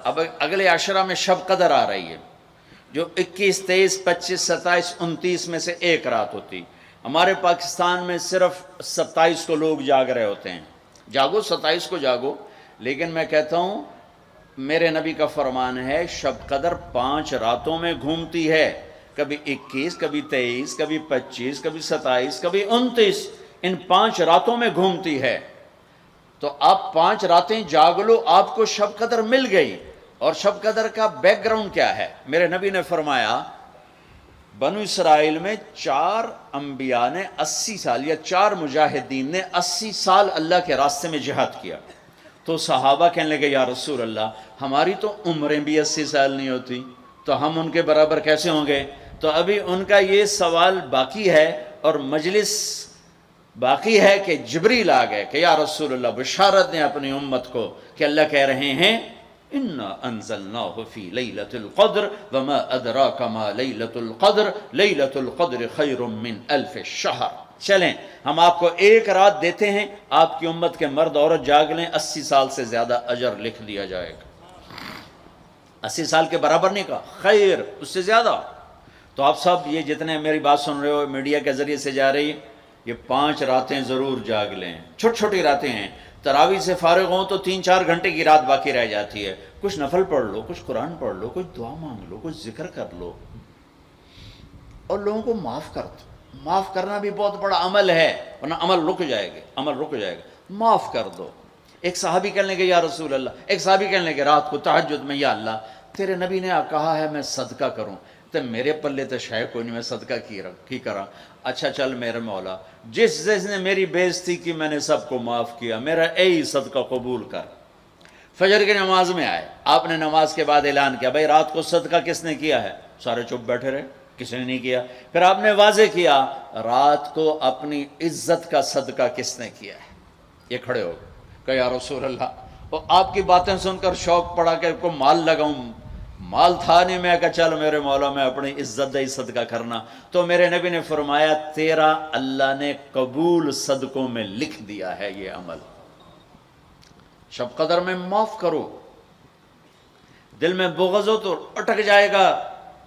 اب اگلے عشرہ میں شب قدر آ رہی ہے، جو 21، 23، 25، 27، 29 میں سے ایک رات ہوتی. ہمارے پاکستان میں صرف 27 کو لوگ جاگ رہے ہوتے ہیں. جاگو، 27 کو جاگو، لیکن میں کہتا ہوں میرے نبی کا فرمان ہے شب قدر 5 راتوں میں گھومتی ہے، کبھی 21، کبھی 23، کبھی 25، کبھی 27، کبھی 29، ان 5 راتوں میں گھومتی ہے. تو آپ 5 راتیں جاگ لو، آپ کو شب قدر مل گئی. اور شب قدر کا بیک گراؤنڈ کیا ہے؟ میرے نبی نے فرمایا بنو اسرائیل میں 4 انبیاء نے 80 سال، یا 4 مجاہدین نے 80 سال اللہ کے راستے میں جہاد کیا. تو صحابہ کہنے لگے یا رسول اللہ، ہماری تو عمریں بھی 80 سال نہیں ہوتی، تو ہم ان کے برابر کیسے ہوں گے؟ تو ابھی ان کا یہ سوال باقی ہے اور مجلس باقی ہے کہ جبریل آ گئے کہ یا رسول اللہ بشارت دیں اپنی امت کو کہ اللہ کہہ رہے ہیں اِنَّا أَنزَلْنَاهُ فِي لَيْلَةِ الْقَدْرِ وَمَا أَدْرَاكَ مَا لَيْلَةُ الْقَدْرِ لَيْلَةُ الْقَدْرِ خَيْرٌ مِّنْ أَلْفِ الشَّهْرِ. چلیں ہم آپ کو ایک رات دیتے ہیں، آپ کی امت کے مرد عورت جاگ لیں، 80 سال سے زیادہ اجر لکھ دیا جائے گا. 80 سال کے برابر نہیں کہا، خیر اس سے زیادہ. تو آپ سب یہ جتنے میری بات سن رہے ہو میڈیا کے ذریعے سے جا رہی، یہ 5 راتیں ضرور جاگ لیں. چھوٹی چھوٹی راتیں ہیں، تراویح سے فارغ ہوں تو 3-4 گھنٹے کی رات باقی رہ جاتی ہے. کچھ نفل پڑھ لو، کچھ قرآن پڑھ لو، کچھ دعا مانگ لو، کچھ ذکر کر لو، اور لوگوں کو معاف کر دو. معاف کرنا بھی بہت بڑا عمل ہے، ورنہ عمل رک جائے گا، عمل رک جائے گا. معاف کر دو. ایک صحابی کہنے لگے یا رسول اللہ، ایک صحابی کہنے لگے رات کو تہجد میں یا اللہ تیرے نبی نے کہا ہے میں صدقہ کروں، تو میرے پلے تو شے کوئی نہیں، میں صدقہ کی کرا. اچھا چل میرے مولا، جس نے میری بےعزتی کی میں نے سب کو معاف کیا، میرا اے صدقہ قبول کر. فجر کی نماز میں آئے، آپ نے نماز کے بعد اعلان کیا بھائی رات کو صدقہ کس نے کیا ہے؟ سارے چپ بیٹھے رہے، کسی نے نہیں کیا. پھر آپ نے واضح کیا رات کو اپنی عزت کا صدقہ کس نے کیا ہے؟ یہ کھڑے ہو کہ یا رسول اللہ. اور آپ کی باتیں سن کر شوق پڑا کہ کو مال لگاؤں، مال تھا نہیں. میں کہا چل میرے مولا میں اپنی عزت دے صدقہ کرنا. تو میرے نبی نے فرمایا تیرا اللہ نے قبول صدقوں میں لکھ دیا ہے یہ عمل. شب قدر میں معاف کرو. دل میں بغض ہو تو اٹک جائے گا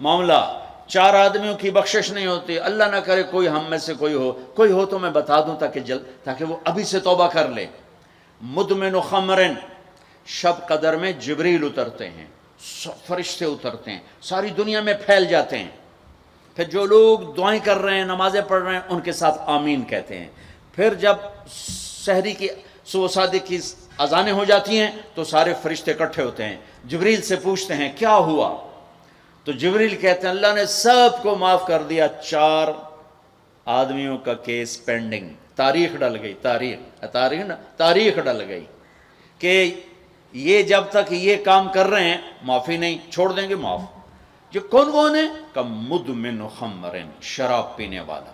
معاملہ. 4 آدمیوں کی بخشش نہیں ہوتی. اللہ نہ کرے کوئی ہم میں سے کوئی ہو تو میں بتا دوں تاکہ وہ ابھی سے توبہ کر لے. مدمن خمرن، شب قدر میں جبریل اترتے ہیں، فرشتے اترتے ہیں، ساری دنیا میں پھیل جاتے ہیں. پھر جو لوگ دعائیں کر رہے ہیں، نمازیں پڑھ رہے ہیں، ان کے ساتھ آمین کہتے ہیں. پھر جب سحری کی صبح صادق کی اذانیں ہو جاتی ہیں تو سارے فرشتے اکٹھے ہوتے ہیں، جبریل سے پوچھتے ہیں کیا ہوا؟ تو جبریل کہتے ہیں اللہ نے سب کو معاف کر دیا، 4 آدمیوں کا کیس پینڈنگ. تاریخ ڈل گئی، تاریخ ڈل گئی کہ یہ جب تک یہ کام کر رہے ہیں معافی نہیں، چھوڑ دیں گے معاف. جو کون ہے کہ مدمن خمرن، شراب پینے والا،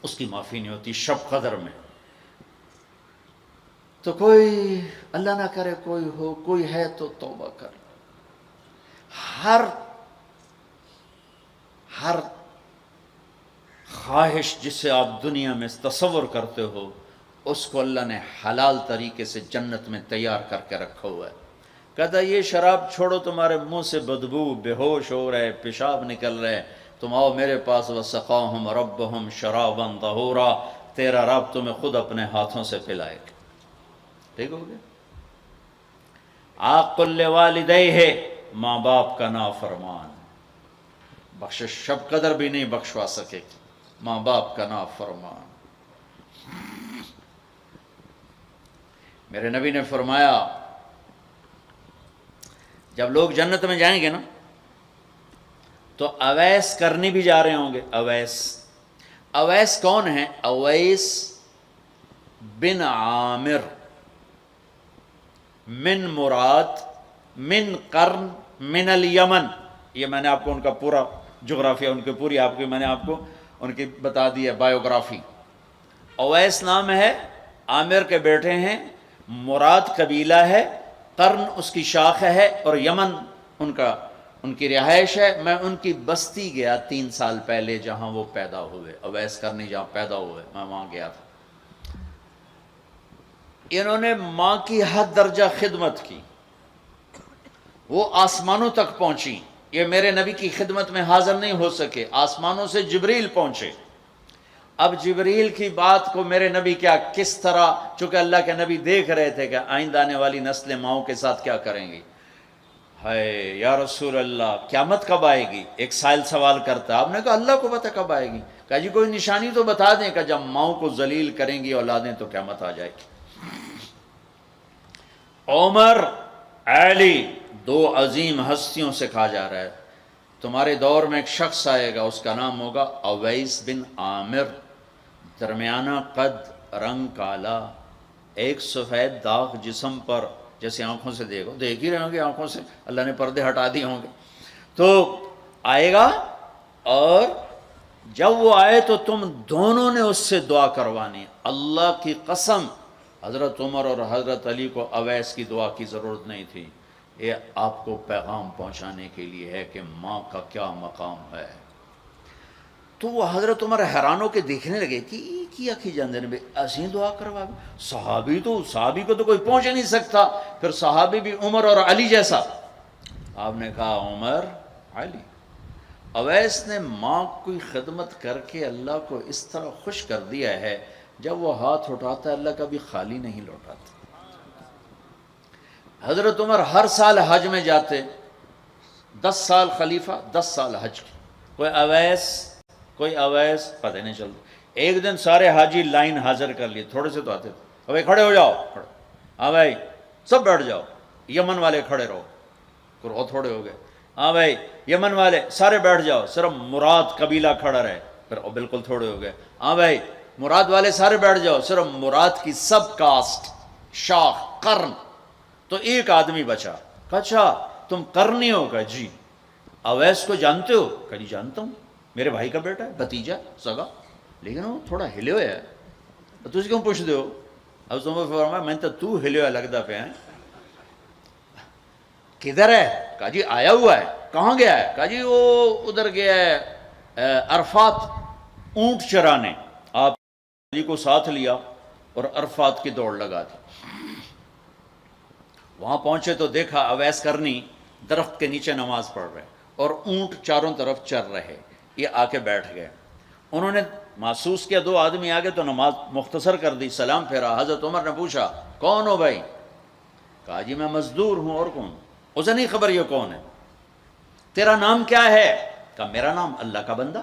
اس کی معافی نہیں ہوتی شب قدر میں. تو کوئی اللہ نہ کرے کوئی ہے تو توبہ کر. ہر خواہش جسے آپ دنیا میں تصور کرتے ہو اس کو اللہ نے حلال طریقے سے جنت میں تیار کر کے رکھا ہوا ہے. کہتا یہ شراب چھوڑو، تمہارے منہ سے بدبو، بے ہوش ہو رہے، پیشاب نکل رہے، تم آؤ میرے پاس. وَسَقَاهُمْ رَبُّهُمْ شَرَابًا طَهُورًا، تیرا رب تمہیں خود اپنے ہاتھوں سے پلائے گا. ٹھیک ہو گیا. عَاقٌ لِوَالِدَيْهِ، ماں باپ کا نافرمان، بخشش شب قدر بھی نہیں بخشوا سکے گی. ماں باپ کا نافرمان. میرے نبی نے فرمایا جب لوگ جنت میں جائیں گے نا تو اویس کرنی بھی جا رہے ہوں گے. اویس کون ہیں؟ اویس بن عامر من مراد من قرن من الیمن. یہ میں نے آپ کو ان کا پورا جغرافیہ، ان کی پوری آپ کی میں نے آپ کو ان کی بتا دی ہے بایوگرافی. اویس نام ہے، عامر کے بیٹے ہیں، مراد قبیلہ ہے، قرن اس کی شاخ ہے، اور یمن ان کی رہائش ہے. میں ان کی بستی گیا 3 سال پہلے جہاں وہ پیدا ہوئے. اویس کرنی جہاں پیدا ہوئے میں وہاں گیا تھا. انہوں نے ماں کی حد درجہ خدمت کی، وہ آسمانوں تک پہنچی. یہ میرے نبی کی خدمت میں حاضر نہیں ہو سکے، آسمانوں سے جبریل پہنچے. اب جبریل کی بات کو میرے نبی کیا کس طرح، چونکہ اللہ کے نبی دیکھ رہے تھے کہ آئندہ آنے والی نسلیں ماؤں کے ساتھ کیا کریں گی. ہے یا رسول اللہ قیامت کب آئے گی؟ ایک سائل سوال کرتا ہے. آپ نے کہا اللہ کو پتہ کب آئے گی. کہا جی کوئی نشانی تو بتا دیں کہ جب ماؤں کو ذلیل کریں گی اولادیں تو قیامت آ جائے گی. عمر، علی، دو عظیم ہستیوں سے کہا جا رہا ہے تمہارے دور میں ایک شخص آئے گا، اس کا نام ہوگا اویس بن عامر، درمیانہ قد، رنگ کالا، ایک سفید داغ جسم پر، جیسے آنکھوں سے دیکھ ہی رہے ہوں گے، آنکھوں سے اللہ نے پردے ہٹا دیے ہوں گے. تو آئے گا، اور جب وہ آئے تو تم دونوں نے اس سے دعا کروانی. اللہ کی قسم حضرت عمر اور حضرت علی کو اویس کی دعا کی ضرورت نہیں تھی. یہ آپ کو پیغام پہنچانے کے لیے ہے کہ ماں کا کیا مقام ہے. تو وہ حضرت عمر حیران ہو کے دیکھنے لگے کہ کیا کی جاندے نے ایسی دعا کروا. صحابی کو تو کوئی پہنچ نہیں سکتا، پھر صحابی بھی عمر اور علی جیسا. آپ نے کہا عمر، علی. اویس نے ماں کی خدمت کر کے اللہ کو اس طرح خوش کر دیا ہے، جب وہ ہاتھ اٹھاتا ہے اللہ کبھی خالی نہیں لوٹاتا. حضرت عمر ہر سال حج میں جاتے، 10 سال خلیفہ، 10 سال حج کی. کوئی اویس پتہ نہیں چلتا. ایک دن سارے حاجی لائن حاضر کر لیے، تھوڑے سے تو آتے تھے. بھائی کھڑے ہو جاؤ، ہاں بھائی سب بیٹھ جاؤ. یمن والے کھڑے رہو، اور تھوڑے ہو گئے. ہاں بھائی یمن والے سارے بیٹھ جاؤ، صرف مراد قبیلہ کھڑا رہے، پھر بالکل تھوڑے ہو گئے. ہاں بھائی مراد والے سارے بیٹھ جاؤ، صرف مراد کی سب کاسٹ، شاخ، قرن. تو ایک آدمی بچا. اچھا تم قرنی ہو؟ کہا جی. اویس کو جانتے ہو؟ کہا جی جانتا ہوں، میرے بھائی کا بیٹا ہے، بھتیجا سگا، لیکن وہ تھوڑا ہلے ہوئے ہے. تو کیوں پوچھتے ہو؟ اب تم فرمایا میں تو ہلے ہوا لگتا پہ ہیں. کدھر ہے؟ کہا جی آیا ہوا ہے. کہاں گیا ہے؟ کہا جی وہ ادھر گیا ہے عرفات اونٹ چرانے. آپ علی کو ساتھ لیا اور عرفات کی دوڑ لگا دی. وہاں پہنچے تو دیکھا اویس کرنی درخت کے نیچے نماز پڑھ رہے اور اونٹ چاروں طرف چر رہے. یہ آ کے بیٹھ گئے. انہوں نے محسوس کیا 2 آدمی آ گئے تو نماز مختصر کر دی، سلام پھیرا. حضرت عمر نے پوچھا کون ہو بھائی؟ کہا جی میں مزدور ہوں. اور کون؟ اسے نہیں خبر یہ کون ہے. تیرا نام کیا ہے؟ کہا میرا نام اللہ کا بندہ.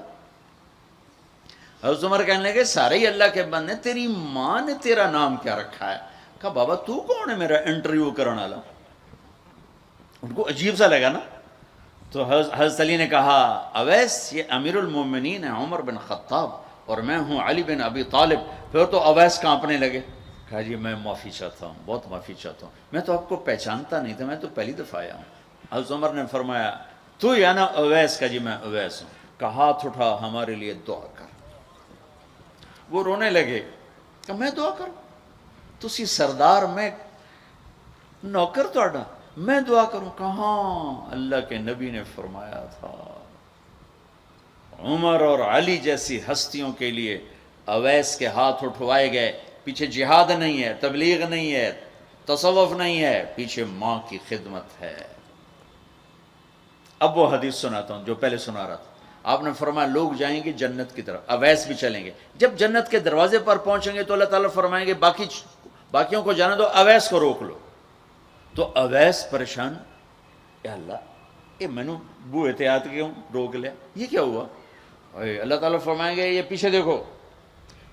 حضرت عمر کہنے لگے سارے ہی اللہ کے بندے، تیری ماں نے تیرا نام کیا رکھا ہے؟ کہا بابا تو کون ہے میرا انٹرویو کرنے والا؟ ان کو عجیب سا لگا نا. تو حضرت علی نے کہا اویس یہ امیر المومنین ہے عمر بن خطاب، اور میں ہوں علی بن ابی طالب. پھر تو اویس کانپنے لگے. کہا جی میں معافی چاہتا ہوں، بہت معافی چاہتا ہوں، میں تو آپ کو پہچانتا نہیں تھا، میں تو پہلی دفعہ آیا ہوں. حضرت عمر نے فرمایا تو یا نا اویس؟ کا جی میں اویس ہوں. کہا ہاتھ اٹھا ہمارے لیے دعا کر. وہ رونے لگے. کہ میں دعا کروں؟ تسی سردار، میں نوکر تہاڈا، میں دعا کروں؟ کہاں، اللہ کے نبی نے فرمایا تھا عمر اور علی جیسی ہستیوں کے لیے اویس کے ہاتھ اٹھوائے گئے. پیچھے جہاد نہیں ہے، تبلیغ نہیں ہے، تصوف نہیں ہے، پیچھے ماں کی خدمت ہے. اب وہ حدیث سناتا ہوں جو پہلے سنا رہا تھا. آپ نے فرمایا لوگ جائیں گے جنت کی طرف، اویس بھی چلیں گے. جب جنت کے دروازے پر پہنچیں گے تو اللہ تعالیٰ فرمائیں گے باقیوں کو جانے دو، اویس کو روک لو. تو اویس پریشان، اے اللہ یہ میں نے بو احتیاط کیوں روک لیا، یہ کیا ہوا؟ اللہ تعالیٰ فرمائیں گے یہ پیچھے دیکھو.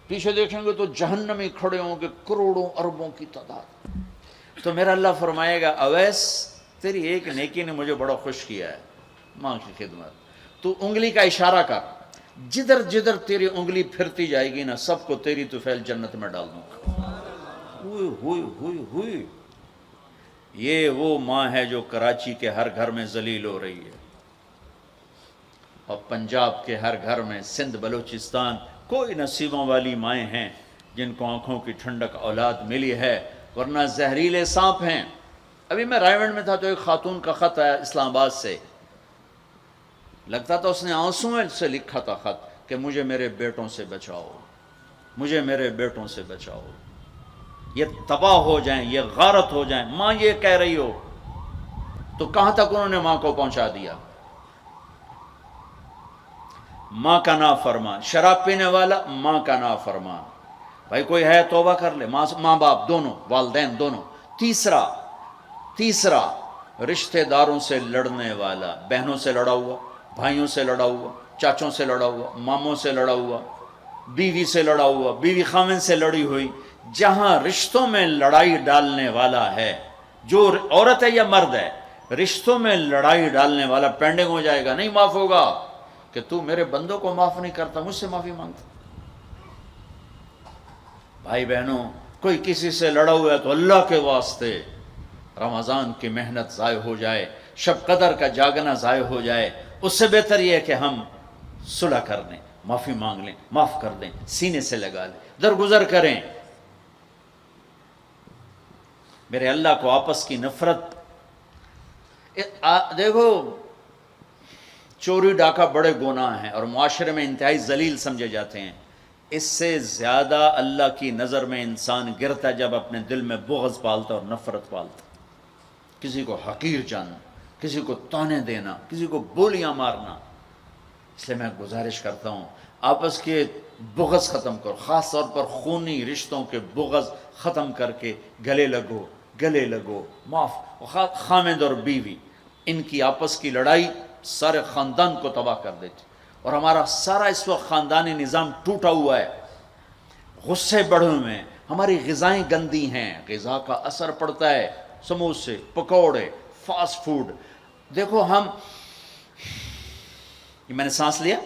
پیچھے دیکھیں گے تو جہنمی کھڑے ہوں گے کروڑوں اربوں کی تعداد. تو میرا اللہ فرمائے گا اویس تیری ایک نیکی نے مجھے بڑا خوش کیا ہے، ماں کی خدمت. تو انگلی کا اشارہ کر، جدھر جدھر تیری انگلی پھرتی جائے گی نا سب کو تیری طفیل جنت میں ڈال دوں گا. ہوئی ہوئی ہوئی ہوئی. یہ وہ ماں ہے جو کراچی کے ہر گھر میں ذلیل ہو رہی ہے، اور پنجاب کے ہر گھر میں، سندھ بلوچستان کوئی نصیبوں والی مائیں ہیں جن کو آنکھوں کی ٹھنڈک اولاد ملی ہے، ورنہ زہریلے سانپ ہیں. ابھی میں رائے گنج میں تھا تو ایک خاتون کا خط آیا اسلام آباد سے. لگتا تھا اس نے آنسوؤں سے لکھا تھا خط کہ مجھے میرے بیٹوں سے بچاؤ، مجھے میرے بیٹوں سے بچاؤ. یہ تباہ ہو جائیں، یہ غارت ہو جائیں، ماں یہ کہہ رہی ہو، تو کہاں تک انہوں نے ماں کو پہنچا دیا؟ ماں کا نافرمان، شراب پینے والا ماں کا نافرمان. بھائی کوئی ہے توبہ کر لے، ماں باپ دونوں، والدین دونوں. تیسرا رشتہ داروں سے لڑنے والا، بہنوں سے لڑا ہوا، بھائیوں سے لڑا ہوا، چاچوں سے لڑا ہوا، ماموں سے لڑا ہوا، بیوی سے لڑا ہوا، بیوی خامن سے لڑی ہوئی. جہاں رشتوں میں لڑائی ڈالنے والا ہے، جو عورت ہے یا مرد ہے، رشتوں میں لڑائی ڈالنے والا پینڈنگ ہو جائے گا، نہیں معاف ہوگا. کہ تو میرے بندوں کو معاف نہیں کرتا، مجھ سے معافی مانگتا. بھائی بہنوں، کوئی کسی سے لڑا ہوا ہے تو اللہ کے واسطے رمضان کی محنت ضائع ہو جائے، شب قدر کا جاگنا ضائع ہو جائے، اس سے بہتر یہ ہے کہ ہم صلح کر دیں، معافی مانگ لیں، معاف کر دیں، سینے سے لگا لیں، درگزر کریں. میرے اللہ کو آپس کی نفرت، دیکھو چوری ڈاکہ بڑے گناہ ہیں اور معاشرے میں انتہائی ذلیل سمجھے جاتے ہیں. اس سے زیادہ اللہ کی نظر میں انسان گرتا ہے جب اپنے دل میں بغض پالتا اور نفرت پالتا. کسی کو حقیر جاننا، کسی کو تانے دینا، کسی کو بولیاں مارنا. اس لیے میں گزارش کرتا ہوں آپس کے بغض ختم کرو، خاص طور پر خونی رشتوں کے بغض ختم کر کے گلے لگو، معاف. خامد اور بیوی، ان کی آپس کی لڑائی سارے خاندان کو تباہ کر دیتی، اور ہمارا سارا اس وقت خاندانی نظام ٹوٹا ہوا ہے، غصے بڑھے ہوئے ہیں، ہماری غذائیں گندی ہیں، غذا کا اثر پڑتا ہے، سموسے، پکوڑے، فاسٹ فوڈ. دیکھو میں نے سانس لیا،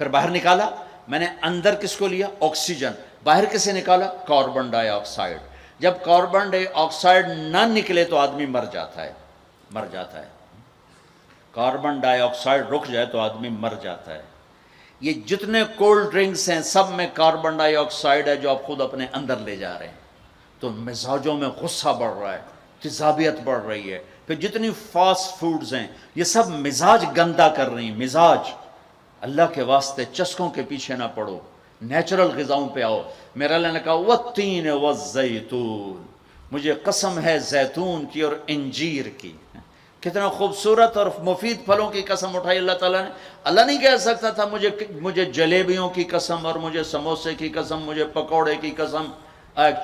پھر باہر نکالا، میں نے اندر کس کو لیا؟ آکسیجن. باہر کسے نکالا؟ کاربن ڈائی آکسائڈ. جب کاربن ڈائی آکسائڈ نہ نکلے تو آدمی مر جاتا ہے. کاربن ڈائی آکسائڈ رک جائے تو آدمی مر جاتا ہے. یہ جتنے کولڈ ڈرنکس ہیں سب میں کاربن ڈائی آکسائڈ ہے جو آپ خود اپنے اندر لے جا رہے ہیں. تو مزاجوں میں غصہ بڑھ رہا ہے، تیزابیت بڑھ رہی ہے. پھر جتنی فاسٹ فوڈز ہیں یہ سب مزاج گندا کر رہی ہیں. مزاج، اللہ کے واسطے چسکوں کے پیچھے نہ پڑو، نیچرل غذاؤں پہ آؤ. میرا اللہ نے کہا والتین والزیتون، مجھے قسم ہے زیتون کی اور انجیر کی. کتنا خوبصورت اور مفید پھلوں کی قسم اٹھائی اللہ تعالیٰ نے. اللہ نہیں کہہ سکتا تھا مجھے جلیبیوں کی قسم، اور مجھے سموسے کی قسم، مجھے پکوڑے کی قسم،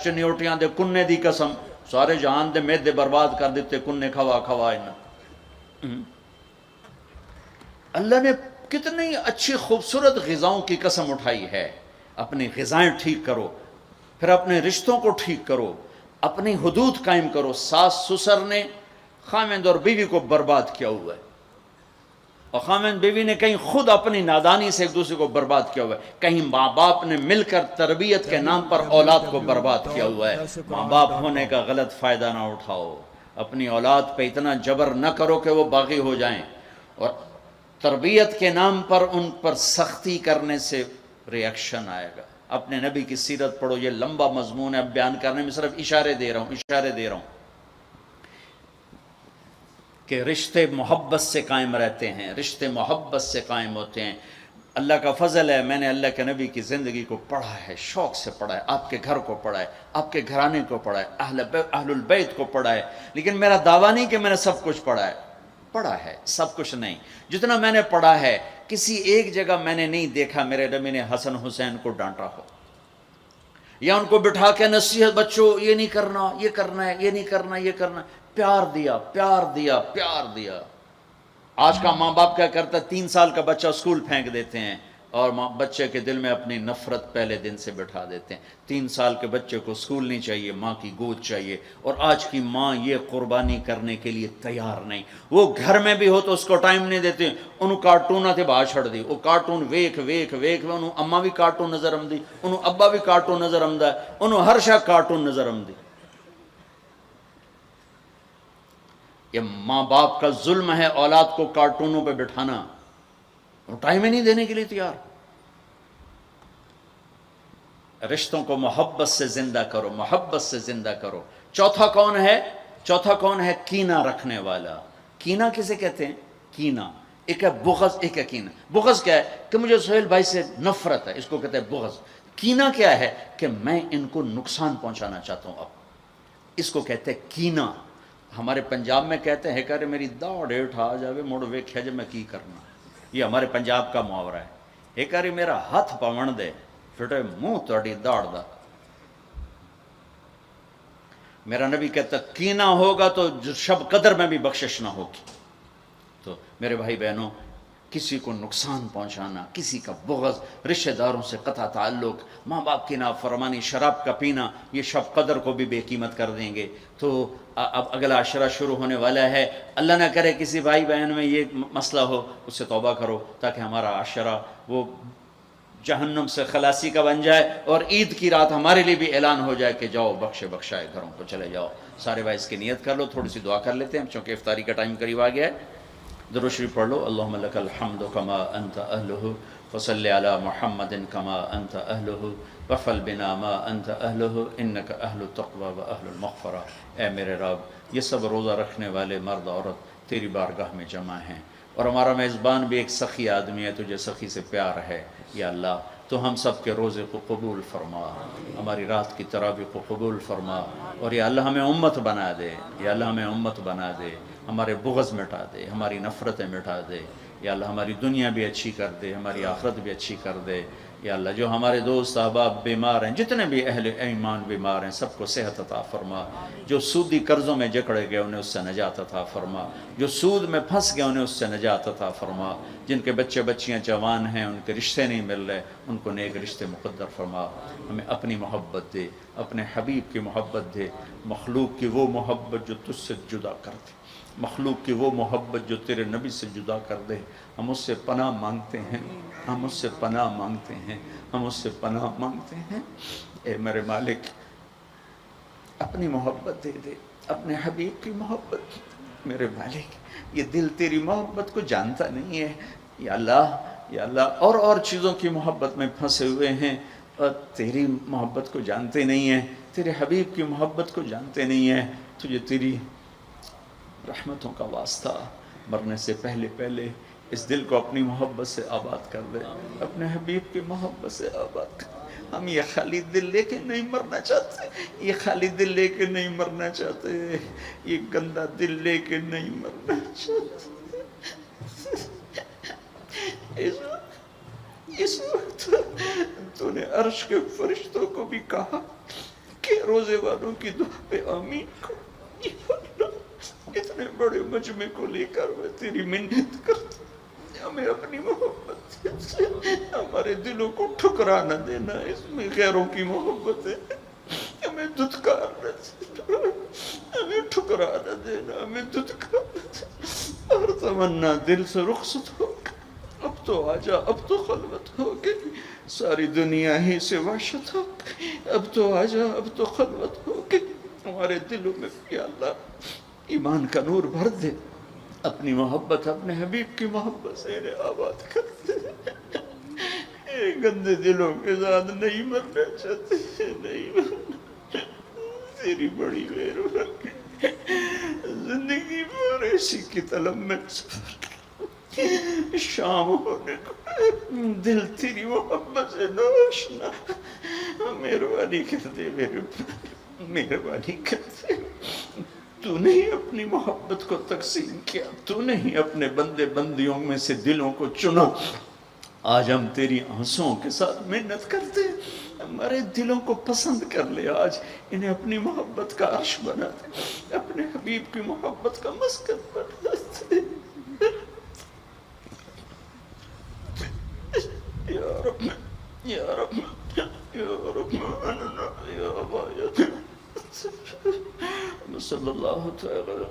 چنیوٹیاں دے کنے دی قسم. سارے جہان دے میدے برباد کر دیتے کنے کھوا. اللہ نے کتنی اچھی خوبصورت غذاؤں کی قسم اٹھائی ہے. اپنی غذائیں ٹھیک کرو، پھر اپنے رشتوں کو ٹھیک کرو، اپنی حدود قائم کرو. ساس سسر نے خامند اور بیوی کو برباد کیا ہوا ہے، اور خامند بیوی نے کہیں خود اپنی نادانی سے ایک دوسرے کو برباد کیا ہوا ہے، کہیں ماں باپ نے مل کر تربیت کے نام پر اولاد کو برباد کیا ہوا ہے. ماں باپ ہونے کا غلط فائدہ نہ اٹھاؤ، اپنی اولاد پہ اتنا جبر نہ کرو کہ وہ باغی ہو جائیں، اور تربیت کے نام پر ان پر سختی کرنے سے ریاکشن آئے گا. اپنے نبی کی سیرت پڑھو، یہ لمبا مضمون ہے، اب بیان کرنے میں صرف اشارے دے رہا ہوں کہ رشتے محبت سے قائم رہتے ہیں، رشتے محبت سے قائم ہوتے ہیں. اللہ کا فضل ہے، میں نے اللہ کے نبی کی زندگی کو پڑھا ہے، شوق سے پڑھا ہے، آپ کے گھر کو پڑھا ہے، آپ کے گھرانے کو پڑھا ہے، اہل البیت کو پڑھا ہے. لیکن میرا دعویٰ نہیں کہ میں نے سب کچھ پڑھا ہے، سب کچھ نہیں. جتنا میں نے پڑھا ہے کسی ایک جگہ میں نے نہیں دیکھا میرے نبی نے حسن حسین کو ڈانٹا ہو، یا ان کو بٹھا کے نصیحت، بچوں یہ نہیں کرنا، یہ کرنا ہے، یہ نہیں کرنا، یہ کرنا ہے. پیار دیا. آج کا ماں باپ کیا کرتا ہے، 3 سال کا بچہ اسکول پھینک دیتے ہیں اور بچے کے دل میں اپنی نفرت پہلے دن سے بٹھا دیتے ہیں. 3 سال کے بچے کو اسکول نہیں چاہیے، ماں کی گود چاہیے. اور آج کی ماں یہ قربانی کرنے کے لیے تیار نہیں. وہ گھر میں بھی ہو تو اس کو ٹائم نہیں دیتے. انہوں کارٹون تھے باہر چھڑ دی، وہ کارٹون ویکھ انہوں اماں بھی کارٹون نظر آمدی، انہوں ابا بھی کارٹون نظر آمدہ، انہوں ہر شاہ کارٹون نظر آمدی. یہ ماں باپ کا ظلم ہے اولاد کو کارٹونوں پہ بٹھانا، وہ ٹائم ہی نہیں دینے کے لیے تیار. رشتوں کو محبت سے زندہ کرو. چوتھا کون ہے؟ کینہ رکھنے والا. کینہ کسے کہتے ہیں؟ کینہ ایک ہے بغض، ایک ہے کینہ. بغض کیا ہے؟ کہ مجھے سہیل بھائی سے نفرت ہے، اس کو کہتے ہیں بغض. کینہ کیا ہے کہ میں ان کو نقصان پہنچانا چاہتا ہوں. اب اس کو کہتے ہیں کینہ. ہمارے پنجاب میں کہتے ہیں کہ میری داڑ اٹھا جاوے مڑ ویکھیا جے میں کی کرنا. یہ ہمارے پنجاب کا محاورہ ہے. ایک باری میرا ہاتھ پاون دے پھٹے منہ تہاڈی داڑ دا. میرا نبی کہتا کینہ ہوگا تو شب قدر میں بھی بخشش نہ ہوگی. تو میرے بھائی بہنوں، کسی کو نقصان پہنچانا، کسی کا بغض، رشتہ داروں سے قطع تعلق، ماں باپ کی نافرمانی، شراب کا پینا، یہ شب قدر کو بھی بے قیمت کر دیں گے. تو اب اگلا عشرہ شروع ہونے والا ہے. اللہ نہ کرے کسی بھائی بہن میں یہ مسئلہ ہو، اس سے توبہ کرو تاکہ ہمارا عشرہ وہ جہنم سے خلاصی کا بن جائے، اور عید کی رات ہمارے لیے بھی اعلان ہو جائے کہ جاؤ بخشے بخشائے گھروں کو چلے جاؤ. سارے بھائی اس کی نیت کر لو. تھوڑی سی دعا کر لیتے ہیں چونکہ افطاری کا ٹائم قریب آ گیا ہے. درود شریف پڑھ لو. اللہم لک الحمد کما انت اہلہ فصلی علی محمد کما انت اہلہ وفل بنا ما انت اہلہ انک اہل التقوی و اہل المغفرہ. اے میرے رب، یہ سب روزہ رکھنے والے مرد عورت تیری بارگاہ میں جمع ہیں، اور ہمارا میزبان بھی ایک سخی آدمی ہے، تجھے سخی سے پیار ہے. یا اللہ تو ہم سب کے روزے کو قبول فرما، ہماری رات کی تراویح کو قبول فرما، اور یا اللہ ہمیں امت بنا دے. یا اللہ ہمیں امت بنا دے، ہمارے بغض مٹا دے، ہماری نفرتیں مٹا دے. یا اللہ ہماری دنیا بھی اچھی کر دے، ہماری آخرت بھی اچھی کر دے. یا اللہ جو ہمارے دوست احباب بیمار ہیں، جتنے بھی اہل ایمان بیمار ہیں، سب کو صحت عطا فرما. جو سودی قرضوں میں جکڑے گئے انہیں اس سے نجات عطا فرما. جو سود میں پھنس گئے انہیں اس سے نجات عطا فرما. جن کے بچے بچیاں جوان ہیں، ان کے رشتے نہیں مل رہے، ان کو نیک رشتے مقدر فرما. ہمیں اپنی محبت دے، اپنے حبیب کی محبت دے، مخلوق کی وہ محبت جو تجھ سے جدا کر دے، مخلوق کی وہ محبت جو تیرے نبی سے جدا کر دے. ہم اس سے پناہ مانگتے ہیں، ہم اس سے پناہ مانگتے ہیں، ہم اس سے پناہ مانگتے ہیں. اے میرے مالک، اپنی محبت دے دے، اپنے حبیب کی محبت. میرے مالک، یہ دل تیری محبت کو جانتا نہیں ہے. یا اللہ، یا اللہ، اور چیزوں کی محبت میں پھنسے ہوئے ہیں، اور تیری محبت کو جانتے نہیں ہیں، تیرے حبیب کی محبت کو جانتے نہیں ہیں. تجھے تیری رحمتوں کا واسطہ، مرنے سے پہلے پہلے اس دل کو اپنی محبت سے آباد کر دے، اپنے حبیب کی محبت سے آباد کر. ہم یہ خالی دل لے کے نہیں مرنا چاہتے، یہ خالی دل لے کے نہیں مرنا چاہتے، یہ گندا دل لے کے نہیں مرنا چاہتے. اس وقت تو نے عرش کے فرشتوں کو بھی کہا کہ روزے والوں کی دعا پہ آمین کو. اتنے بڑے مجمع کو لے کر میں تیری منت کرتا ہوں، ہمیں اپنی محبت سے ہمارے دلوں کو ٹھکرا نہ دینا. اس میں غیروں کی محبت ہے، ہمیں دھتکار نہ دینا، ہمیں ٹھکرا نہ دینا، ہمیں دھتکار نہ دینا. اور تمنا دل سے رخصت ہو گئی. اب تو آجا، اب تو خلوت ہو گئی، ساری دنیا ہی سے وحشت ہو گئی. اب تو آجا، اب تو خلوت ہو گئی. ہمارے دلوں میں یا اللہ ایمان کا نور بھر دے، اپنی محبت، اپنے حبیب کی محبت سے انہیں آباد کر دے. گندے دلوں کے ساتھ نہیں مرنا چاہتے، نہیں مرنا. تیری بڑی مہربانی، زندگی بھر ایسی کی طلب میں شام ہونے کو دل تیری محبت سے ناشنا. مہربانی کر دے، مہربانی کر دے. تو نہیں اپنی محبت کو تقسیم کیا، تو نہیں اپنے بندے بندیوں میں سے دلوں کو چنا. آج ہم تیری آنسوؤں کے ساتھ محنت کرتے، ہمارے دلوں کو پسند کر لے. آج انہیں اپنی محبت کا عرش بنا دے، اپنے حبیب کی محبت کا مسکن بنا دے. یا رب، یا رب، یا رب، یا رب. صلی اللہ تعالی